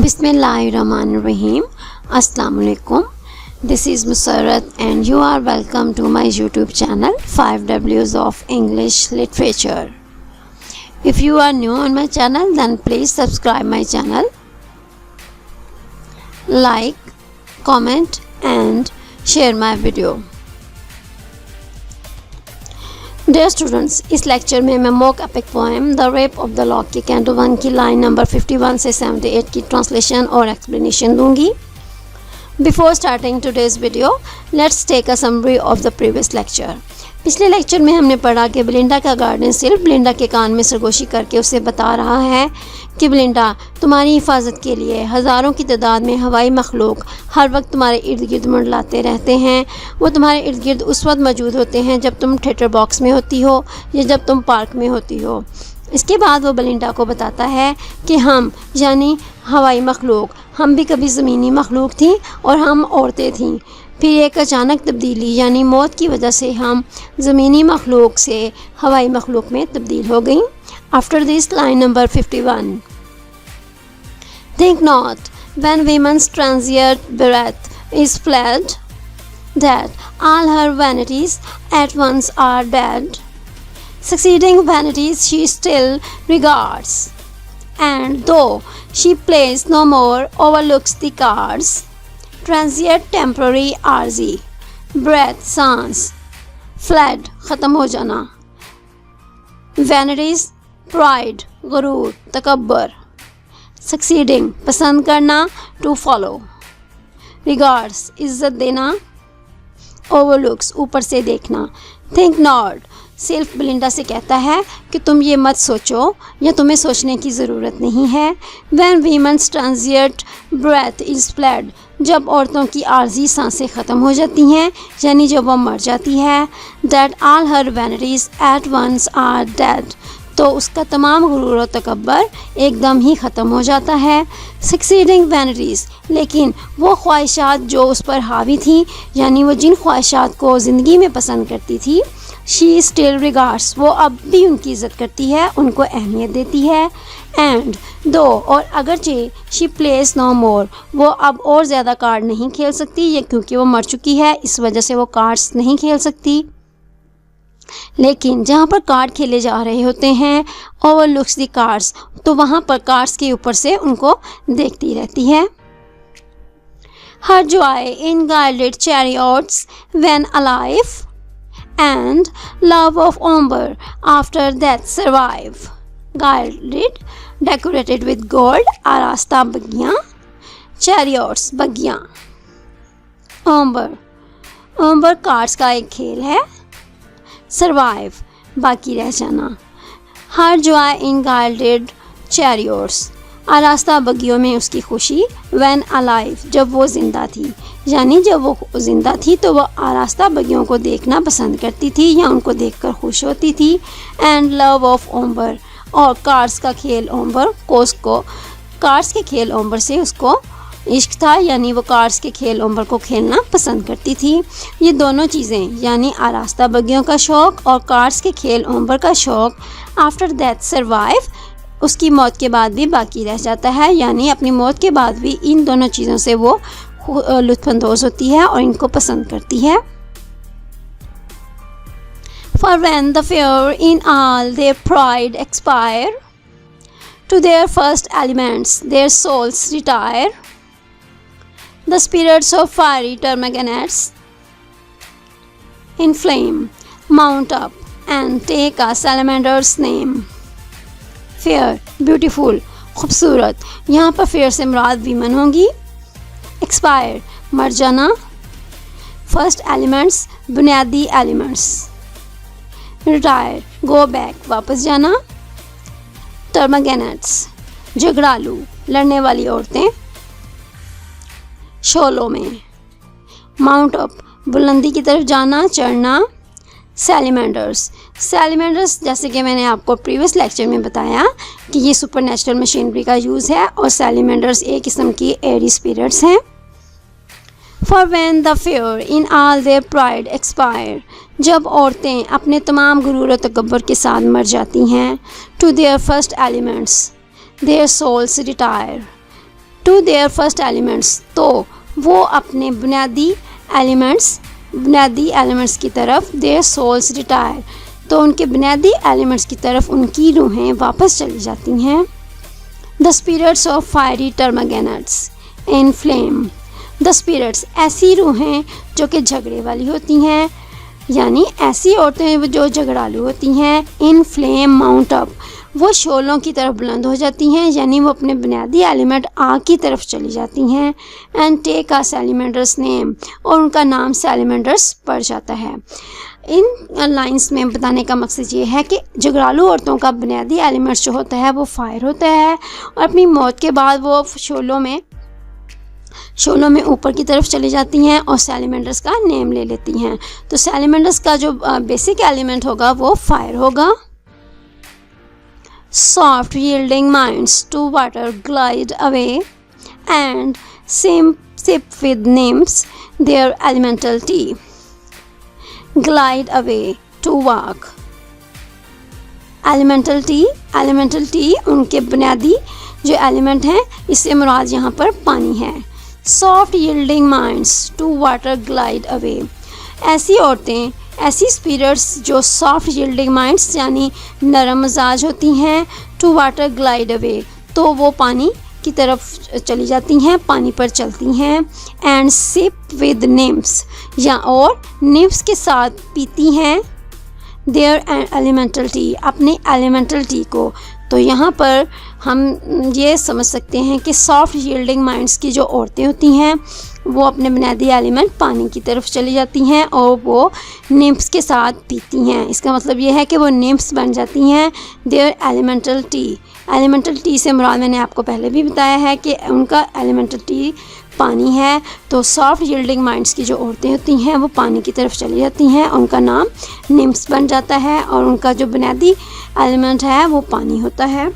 Bismillahirrahmanirrahim. Assalamu alaikum. This is Musarrat and you are welcome to my YouTube channel 5Ws of English Literature. If you are new on my channel, then please subscribe my channel, like, comment and share my video. Dear students, इस lecture में मैं mock epic poem the rape of the lock के canto 1 की line number 51 से 78 की translation और explanation दूंगी. Before starting today's video, let's take a summary of the previous lecture. पिछले लेक्चर में हमने पढ़ा कि बेलिंडा का गार्डन सिर्फ बेलिंडा के कान में सरगोशी करके उसे बता रहा है कि बेलिंडा, तुम्हारी हिफाजत के लिए हज़ारों की तादाद में हवाई मखलूक हर वक्त तुम्हारे इर्द गिर्द मंडलाते रहते हैं. वो तुम्हारे इर्द गिर्द उस वक्त मौजूद होते हैं जब तुम थिएटर बॉक्स में होती हो या जब तुम पार्क में होती हो. इसके बाद वो बेलिंडा को बताता है कि हम यानी हवाई मखलूक, हम भी कभी ज़मीनी मखलूक थी और हम औरतें थीं. फिर एक अचानक तब्दीली यानी मौत की वजह से हम ज़मीनी मखलूक से हवाई मखलूक में तब्दील हो गई. After this line number 51. Think not when woman's transient breath is fled that all her vanities at once are dead. Succeeding vanities she still regards, and though she plays no more, overlooks the cards. Transient temporary आर्जी, breath सांस, fled ख़त्म हो जाना, vanities pride गुरूर तकब्बर, succeeding पसंद करना to follow, regards इज़्ज़त देना, overlooks ऊपर से देखना. think not सिर्फ बेलिंडा से कहता है कि तुम ये मत सोचो या तुम्हें सोचने की ज़रूरत नहीं है. when women's transient breath is fled, जब औरतों की आर्जी सांसें ख़त्म हो जाती हैं यानी जब वह मर जाती है. that all her vanities at once are dead, तो उसका तमाम गुरूर और तकब्बर एकदम ही ख़त्म हो जाता है. सक्सीडिंग वैनिटीज़, लेकिन वो ख्वाहिशात जो उस पर हावी थी यानी वो जिन ख्वाहिशात को ज़िंदगी में पसंद करती थी, शी स्टिल रिगार्ड्स, वो अब भी उनकी इज़्ज़त करती है, उनको अहमियत देती है. एंड दो, और अगरचे शी प्लेस नो मोर, वो अब और ज़्यादा कार्ड नहीं खेल सकती, ये क्योंकि वो मर चुकी है इस वजह से वो कार्ड्स नहीं खेल सकती. लेकिन जहाँ पर कार्ड खेले जा रहे होते हैं, ओवरलुक्स द कार्ड्स, तो वहाँ पर कार्ड्स के ऊपर से उनको देखती रहती है. हर जॉय इन गाइडेड chariots when alive and love of umber after death survive. Gilded, decorated with gold, आरास्ता बग्गियाँ, chariots बग्गियाँ. umber cards का एक खेल है. survive बाकी रह जाना. हर joy in gilded chariots, आरास्ता बग्गियों में उसकी खुशी. when alive, जब वो ज़िंदा थी, यानी जब वो ज़िंदा थी तो वह आरास्ता बगियों को देखना पसंद करती थी या उनको देखकर खुश होती थी. एंड लव ऑफ ओम्बर, और कार्ड्स का खेल ओम्बर को, उसको कार्ड्स के खेल ओम्बर से उसको इश्क था, यानी वो कार्ड्स के खेल ओम्बर को खेलना पसंद करती थी. ये दोनों चीज़ें यानी आरास्ता बगियों का शौक़ और कार्ड्स के खेल ओम्बर का शौक़ आफ्टर डेथ सर्वाइव, उसकी मौत के बाद भी बाकी रह जाता है, यानी अपनी मौत के बाद भी इन दोनों चीज़ों से वो लुत्फ़अंदोज़ होती है और इनको पसंद करती है. For when the fair in all their pride expire, to their first elements their souls retire. The spirits of fiery termagants in flame mount up and take a salamander's name. Fair, beautiful, खूबसूरत, यहाँ पर fair से मुराद women होंगी. Expire, मर जाना. First elements, बुनियादी elements. Retire, go back, वापस जाना. टर्मागेनेट्स, झगड़ालू, लड़ने वाली औरतें. शोलों में. माउंट अप, बुलंदी की तरफ जाना, चढ़ना. सैलिमेंडर्स, जैसे कि मैंने आपको प्रीवियस लेक्चर में बताया कि ये सुपर नेचुरल मशीनरी का यूज़ है और सैलिमेंडर्स एक किस्म की एयरी स्पिरिट्स हैं. For when the fair in all their pride expire, जब औरतें अपने तमाम गुरूर और तकब्बर के साथ मर जाती हैं. To their first elements their souls retire, to their first elements, तो वो अपने बुनियादी एलिमेंट्स की तरफ, देयर सोल्स रिटायर, तो उनके बुनियादी एलिमेंट्स की तरफ उनकी रूहें वापस चली जाती हैं। The spirits of fiery termagants in flame, the spirits ऐसी रूहें जो कि झगड़े वाली होती हैं, यानी ऐसी औरतें जो झगड़ालू होती हैं, इन फ्लेम माउंट अप, वो शोलों की तरफ बुलंद हो जाती हैं, यानी वो अपने बुनियादी एलिमेंट आग की तरफ चली जाती हैं। एंड टेक आ सैलिमेंडर्स नेम, और उनका नाम सैलिमेंडर्स पड़ जाता है। इन लाइंस में बताने का मकसद ये है कि झगड़ालू औरतों का बुनियादी एलिमेंट्स जो होता है वो फायर होता है, और अपनी मौत के बाद वो शोलों में ऊपर की तरफ चली जाती हैं और सैलिमेंडर्स का नेम ले लेती हैं। तो सैलिमेंडर्स का जो बेसिक एलिमेंट होगा वो फायर होगा। Soft yielding minds to water glide away and sip with nymphs their elemental tea. Glide away to walk. Elemental tea उनके बुनियादी जो एलिमेंट हैं, इससे मुराद यहाँ पर पानी है। Soft yielding minds to water glide away. ऐसी औरतें, ऐसी स्पिरिट्स जो सॉफ्ट यील्डिंग माइंड्स यानी नरम मिजाज होती हैं, टू वाटर ग्लाइड अवे, तो वो पानी की तरफ चली जाती हैं, पानी पर चलती हैं। एंड सिप विद निम्फ्स, या और निम्फ्स के साथ पीती हैं देयर एलिमेंटल टी, अपने एलिमेंटल टी को। तो यहाँ पर हम ये समझ सकते हैं कि सॉफ्ट यील्डिंग माइंड्स की जो औरतें होती हैं वो अपने बुनियादी एलिमेंट पानी की तरफ चली जाती हैं और वो निम्फ्स के साथ पीती हैं। इसका मतलब ये है कि वो निम्फ्स बन जाती हैं their elemental tea. Elemental tea से मुराद मैंने आपको पहले भी बताया है कि उनका एलिमेंटल टी पानी है। तो सॉफ्ट यील्डिंग माइंड्स की जो औरतें होती हैं वो पानी की तरफ चली जाती हैं, उनका नाम निम्फ्स बन जाता है और उनका जो बुनियादी एलिमेंट है वो पानी होता है।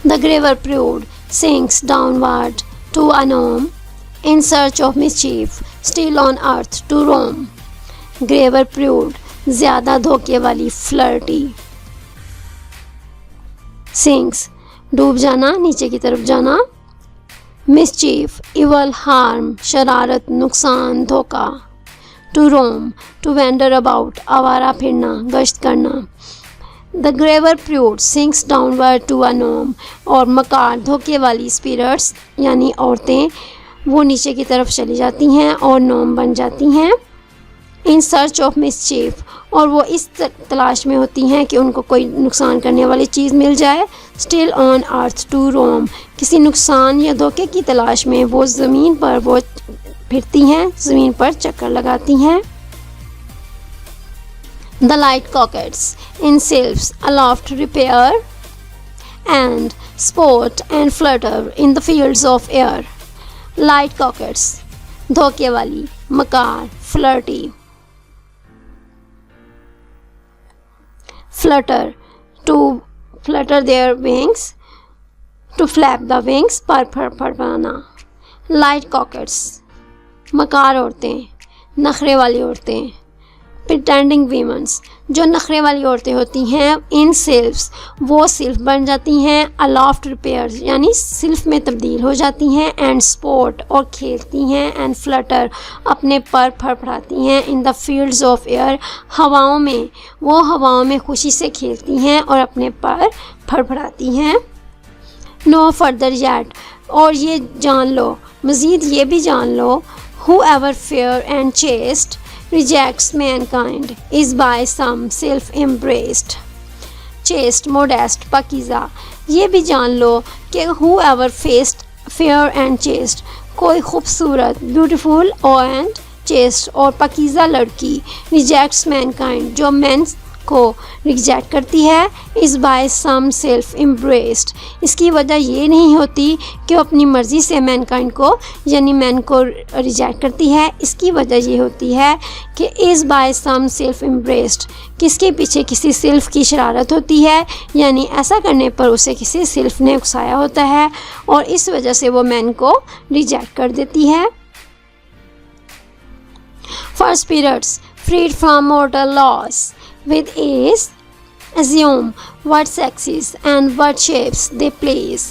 The graver prude sinks downward to a gnome in search of mischief, still on earth to roam. Graver prude, ज़्यादा धोखे वाली, flirty. Sinks, डूब जाना, नीचे की तरफ जाना। Mischief, evil, harm, शरारत, नुकसान, धोखा। To roam, to wander about, आवारा फिरना, गश्त करना। The graver prude sinks downward to a gnome, और मकार, धोखे वाली स्पिरिट्स यानी औरतें, वो नीचे की तरफ चली जाती हैं और नोम बन जाती हैं। इन सर्च ऑफ मिसचीफ, और वो इस तलाश में होती हैं कि उनको कोई नुकसान करने वाली चीज़ मिल जाए। स्टिल ऑन अर्थ टू रोम, किसी नुकसान या धोखे की तलाश में वो ज़मीन पर वो फिरती हैं, ज़मीन पर चक्कर लगाती हैं। The light coquettes in sylphs aloft repair and sport and flutter in the fields of air. Light coquettes, धोखे वाली, मकार, flirty. Flutter, to flutter their wings, to flap the wings, पर फड़फड़ाना। Light coquettes, मकार औरतें, नखरे वाली औरतें। प्रिटेंडिंग वीमेंस, जो नखरे वाली औरतें होती हैं। इन सिल्फ्स, वो सिल्फ बन जाती हैं। अलॉफ्ट रिपेयर, यानी सिल्फ में तब्दील हो जाती हैं। एंड स्पोर्ट, और खेलती हैं। एंड फ्लटर, अपने पर फड़फड़ाती हैं। In the fields of air, हवाओं में, वो हवाओं में खुशी से खेलती हैं और अपने पर फड़फड़ाती हैं। नो फर्दर येट, और ये जान लो, मज़ीद ये भी जान लो, whoever fair and chaste rejects mankind is by some self-embraced, chaste, modest, Pakeezah. ये भी जान लो कि whoever fair and chaste, कोई खूबसूरत, ब्यूटीफुल and chaste और पाकीज़ा लड़की, rejects mankind, जो मैन को रिजेक्ट करती है। इस बाय सम सेल्फ एम्ब्रेस्ड, इसकी वजह ये नहीं होती कि वो अपनी मर्ज़ी से मैनकाइंड को यानी मैन को रिजेक्ट करती है। इसकी वजह ये होती है कि इस बाय सम सेल्फ एम्ब्रेस्ड, किसके पीछे किसी सेल्फ की शरारत होती है, यानी ऐसा करने पर उसे किसी सेल्फ ने उकसाया होता है और इस वजह से वो मैन को रिजेक्ट कर देती है। For spirits freed from mortal laws with ease assume what sexes and what shapes they please,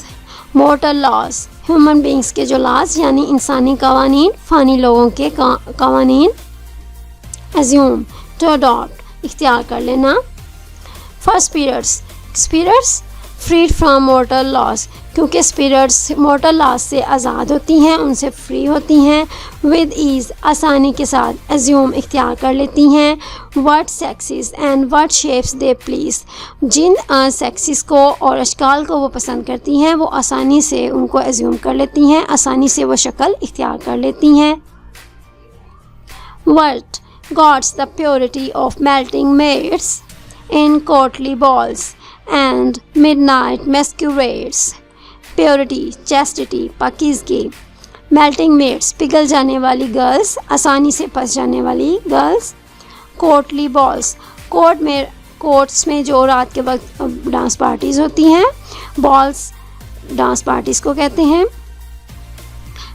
mortal laws, human beings के जो लॉज यानी इंसानी कवानीन, फ़ानी लोगों के कवानीन। एज्यूम, टू अडॉप्ट, इख्तियार कर लेना। First spirits, spirits freed from mortal laws, क्योंकि स्पिरिट्स मोरटल लॉज से आज़ाद होती हैं, उनसे फ्री होती हैं। विद ईज़, आसानी के साथ। एज्यूम, इख्तियार कर लेती हैं। What sexes and what shapes they please, जिन सेक्सेस को और अशकाल को वो पसंद करती हैं वो आसानी से उनको एज्यूम कर लेती हैं, आसानी से वो शक्ल इख्तियार कर लेती हैं। What guards the purity of melting maids in courtly balls and midnight masquerades. Purity, chastity, पाकीज़गी। Melting maids, पिघल जाने वाली गर्ल्स, आसानी से फंस जाने वाली गर्ल्स। Courtly balls, कोर्ट्स में जो रात के वक्त डांस पार्टीज़ होती हैं, बॉल्स डांस पार्टीज़ को कहते हैं।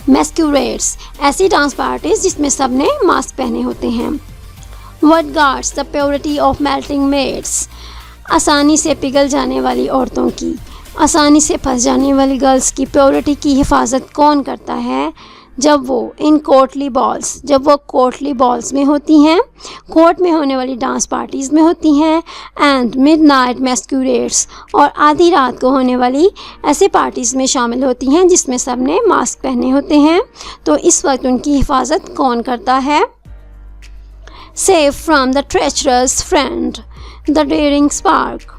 मैस्क्यूरेड्स, ऐसी डांस पार्टीज जिसमें सब ने मास्क पहने होते हैं। What guards the purity of melting maids, आसानी से पिघल जाने वाली औरतों की, आसानी से फंस जाने वाली गर्ल्स की प्योरिटी की हिफाजत कौन करता है? जब वो इन कोर्टली बॉल्स, जब वो कोर्टली बॉल्स में होती हैं, कोर्ट में होने वाली डांस पार्टीज़ में होती हैं। एंड मिडनाइट मैस्क्यूरेड्स, और आधी रात को होने वाली ऐसी पार्टीज़ में शामिल होती हैं जिसमें सब ने मास्क पहने होते हैं। तो इस वक्त उनकी हिफाजत कौन करता है? Safe from the treacherous friend, the daring spark,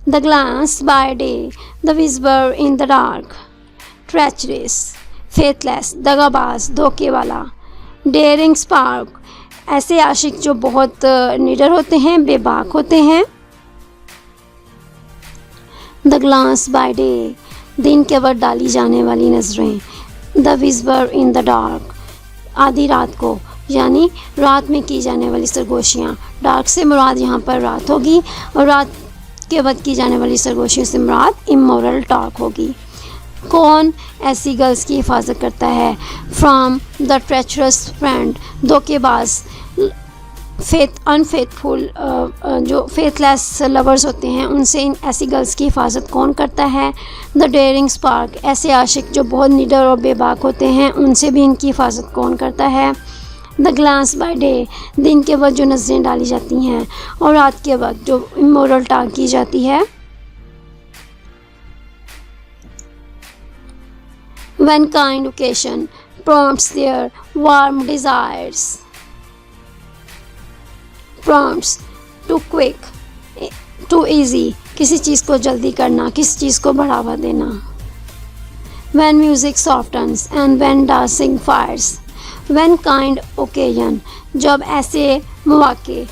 the glance by day, the whisper in the dark. Treacherous, faithless, दगाबाज, धोखे वाला। डेयरिंग स्पार्क, ऐसे आशिक जो बहुत निडर होते हैं, बेबाक होते हैं। द ग्लांस बाय डे, दिन के वक्त डाली जाने वाली नज़रें। The whisper in the dark, आधी रात को यानी रात में की जाने वाली सरगोशियाँ। डार्क से मुराद यहाँ पर रात होगी और रात के वक्त की जाने वाली सरगोशियों से मुराद इमोरल टॉक होगी। कौन ऐसी गर्ल्स की हिफाजत करता है? फ्रॉम द ट्रेचरस फ्रेंड, धोखेबाज, अनफेथफुल, जो फेथलेस लवर्स होते हैं उनसे इन ऐसी गर्ल्स की हिफाजत कौन करता है? द डेयरिंग स्पार्क, ऐसे आशिक जो बहुत निडर और बेबाक होते हैं उनसे भी इनकी हिफाजत कौन करता है? द ग्लांस बाय डे, दिन के वक्त जो नज़रें डाली जाती हैं और रात के वक्त जो इमोरल टॉक की जाती है। When kind occasion prompts their warm desires, prompts too quick, too easy, किसी चीज़ को जल्दी करना, किसी चीज़ को बढ़ावा देना। When music softens and when dancing fires, when kind occasion, जब ऐसे मौके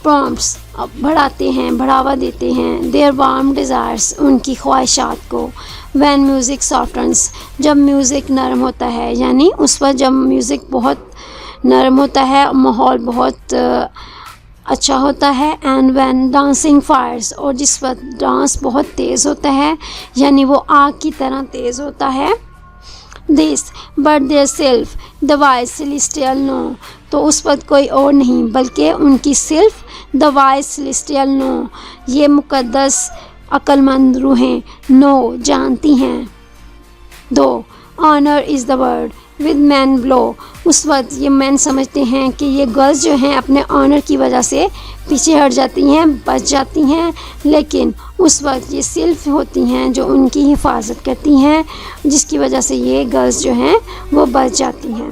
prompts बढ़ाते हैं, बढ़ावा देते हैं their warm desires, उनकी ख्वाहिशात को। when music softens, जब म्यूज़िक नरम होता है, यानी उस वक्त जब म्यूज़िक बहुत नरम होता है, माहौल बहुत अच्छा होता है। and when dancing fires, और जिस वक्त डांस बहुत तेज़ होता है यानी वो आग की तरह तेज़ होता है। this but their self the wise celestial know, तो उस वक्त कोई और नहीं बल्कि उनकी सिर्फ the wise celestial know, ये मुक़द्दस अक्लमंद रूहें नो जानती हैं। Though honour is the word with man below, उस वक्त ये मैन समझते हैं कि ये गर्ल्स जो हैं अपने ऑनर की वजह से पीछे हट जाती हैं, बच जाती हैं, लेकिन उस वक्त ये सिर्फ होती हैं जो उनकी हिफाजत करती हैं, जिसकी वजह से ये गर्ल्स जो हैं वो बच जाती हैं।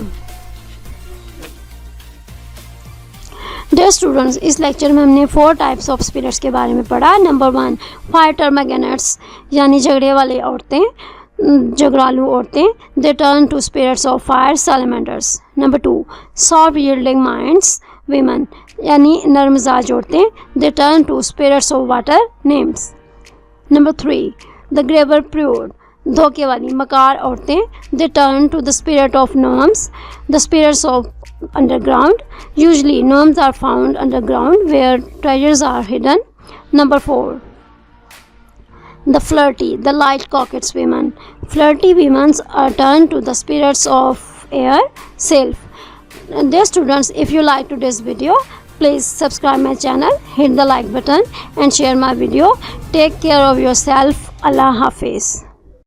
डियर स्टूडेंट्स, इस लेक्चर में हमने 4 टाइप्स ऑफ स्पिरिट्स के बारे में पढ़ा। नंबर 1 फायर टर्मागेनेट्स, यानी झगड़े वाली औरतें, झगड़ालू औरतें, they turn to spirits of fire salamanders. Number 2 soft yielding minds women, यानी नरमजाज औरतें, they turn to spirits of water nymphs. Number 3 the graver prude, धोखे वाली मकार औरतें, they turn to the spirit of gnomes, the spirits of underground. Usually gnomes are found underground where treasures are hidden. Number 4 the flirty, the light coquettes women, flirty women are turned to the spirits of air self. Dear students, if you like today's video, please subscribe my channel, hit the like button and share my video. Take care of yourself. Allah Hafiz.